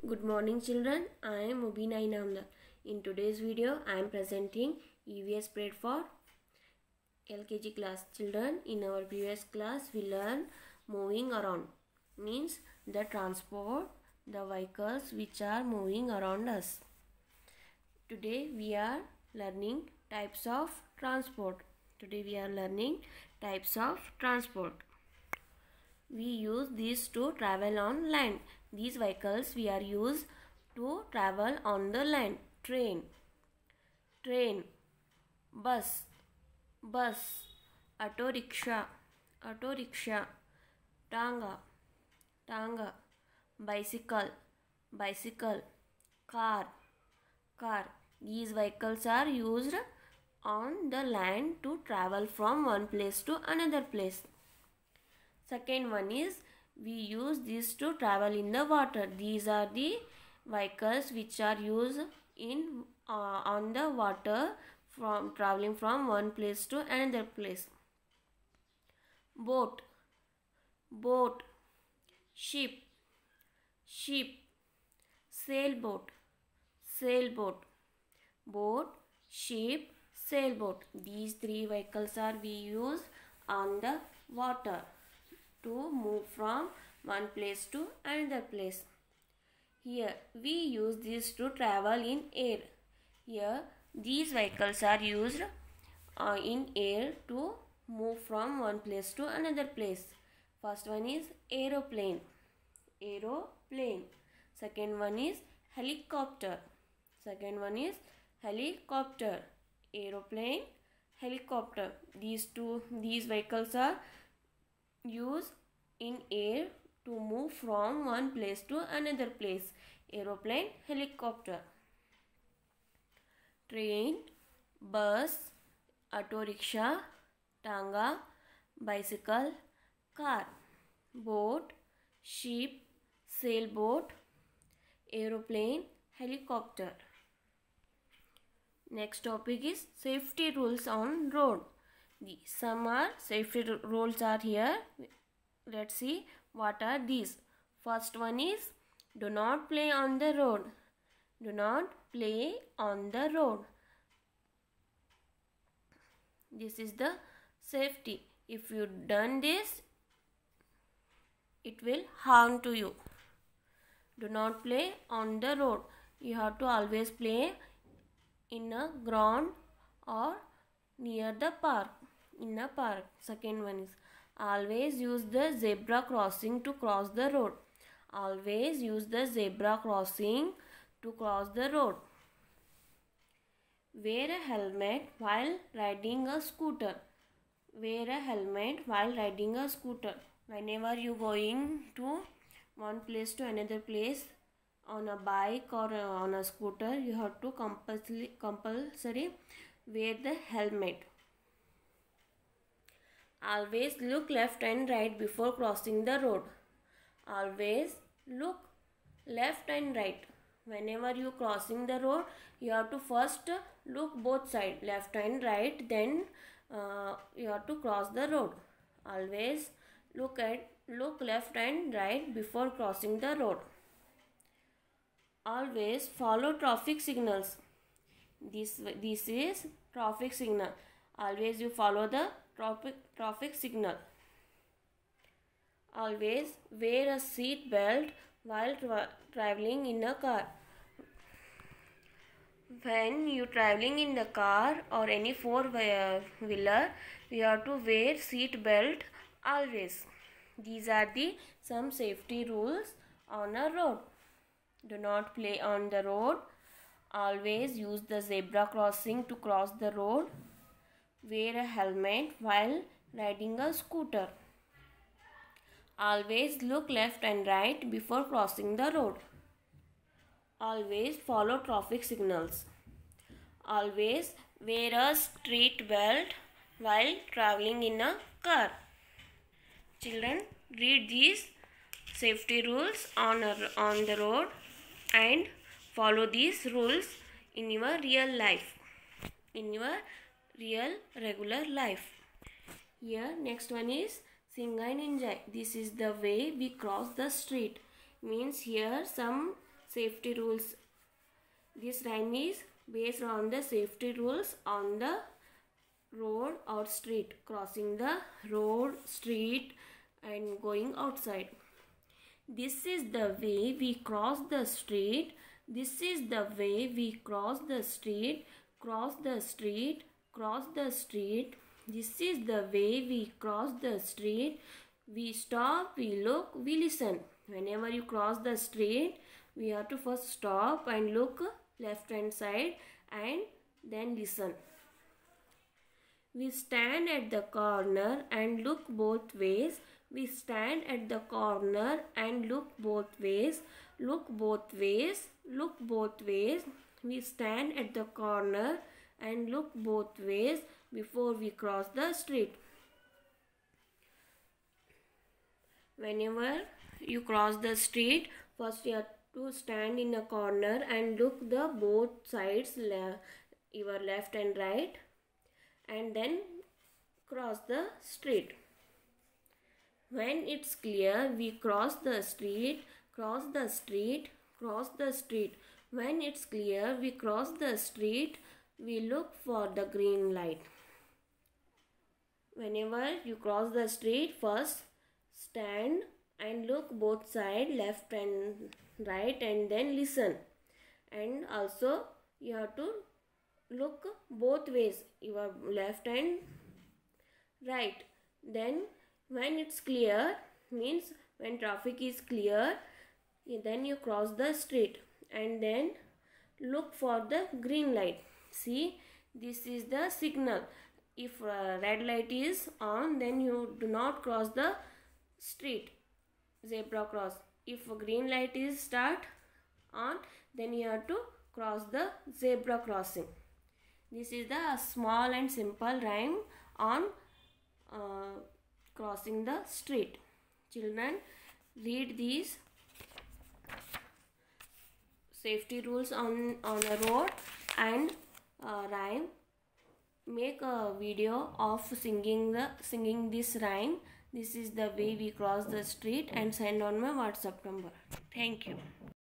Good morning children, I am Mubina Inamdar. In today's video, I am presenting EVS spread for LKG class children. In our previous class, we learned moving around. Means the transport, the vehicles which are moving around us. Today we are learning types of transport. We use these to travel on land. These vehicles we are used to travel on the land. Train, bus, auto rickshaw, tanga, bicycle, car. These vehicles are used on the land to travel from one place to another place. Second one is we use this to travel in the water. These are the vehicles which are used in on the water from traveling from one place to another place. Boat, ship, sailboat, boat, ship, sailboat. These three vehicles are we use on the water to move from one place to another place. Here we use this to travel in air. Here these vehicles are used in air to move from one place to another place. First one is aeroplane. Second one is helicopter. Aeroplane, helicopter. These vehicles are used in air to move from one place to another place. Aeroplane, helicopter. Train, bus, auto rickshaw, tanga, bicycle, car. Boat, ship, sailboat, aeroplane, helicopter. Next topic is safety rules on road. Some are safety rules are here. Let's see what are these. First one is do not play on the road. This is the safety. If you done this, it will harm to you. Do not play on the road. You have to always play in a ground or near the park. In a park. Second one is always use the zebra crossing to cross the road. Wear a helmet while riding a scooter. Whenever you going to one place to another place on a bike or on a scooter, you have to compulsory wear the helmet. Always look left and right before crossing the road. Whenever you crossing the road, you have to first look both sides, left and right, then you have to cross the road. Always look left and right before crossing the road. Always follow traffic signals. This is traffic signal. Always you follow the traffic signal. Always wear a seat belt while traveling in a car. When you traveling in the car or any four-wheeler, you have to wear seat belt always. These are the some safety rules on a road. Do not play on the road. Always use the zebra crossing to cross the road. Wear a helmet while riding a scooter. Always look left and right before crossing the road. Always follow traffic signals. Always wear a seat belt while traveling in a car. Children, read these safety rules on the road and follow these rules in your real life, regular life. Here next one is Singai Ninjai. This is the way we cross the street. Means here some safety rules. This rhyme is based on the safety rules on the road or street, crossing the road, street and going outside. This is the way we cross the street. This is the way we cross the street. Cross the street. Cross the street. This is the way we cross the street. We stop, we look, we listen. Whenever you cross the street, we have to first stop and look left hand side and then listen. We stand at the corner and look both ways. We stand at the corner and look both ways. Look both ways. Look both ways. We stand at the corner and look both ways before we cross the street. Whenever you cross the street, first you have to stand in a corner and look the both sides, your left and right, and then cross the street. When it's clear, we cross the street, cross the street, cross the street. When it's clear, we cross the street, we look for the green light. Whenever you cross the street, first stand and look both sides, left and right, and then listen. And also you have to look both ways, your left and right. Then when it's clear, means when traffic is clear, then you cross the street and then look for the green light. See, this is the signal. If red light is on, then you do not cross the street, zebra cross. If green light is start on, then you have to cross the zebra crossing. This is the small and simple rhyme on crossing the street. Children, read these safety rules on a road and rhyme. Make a video of singing this rhyme. This is the way we cross the street, and send on my WhatsApp number. Thank you.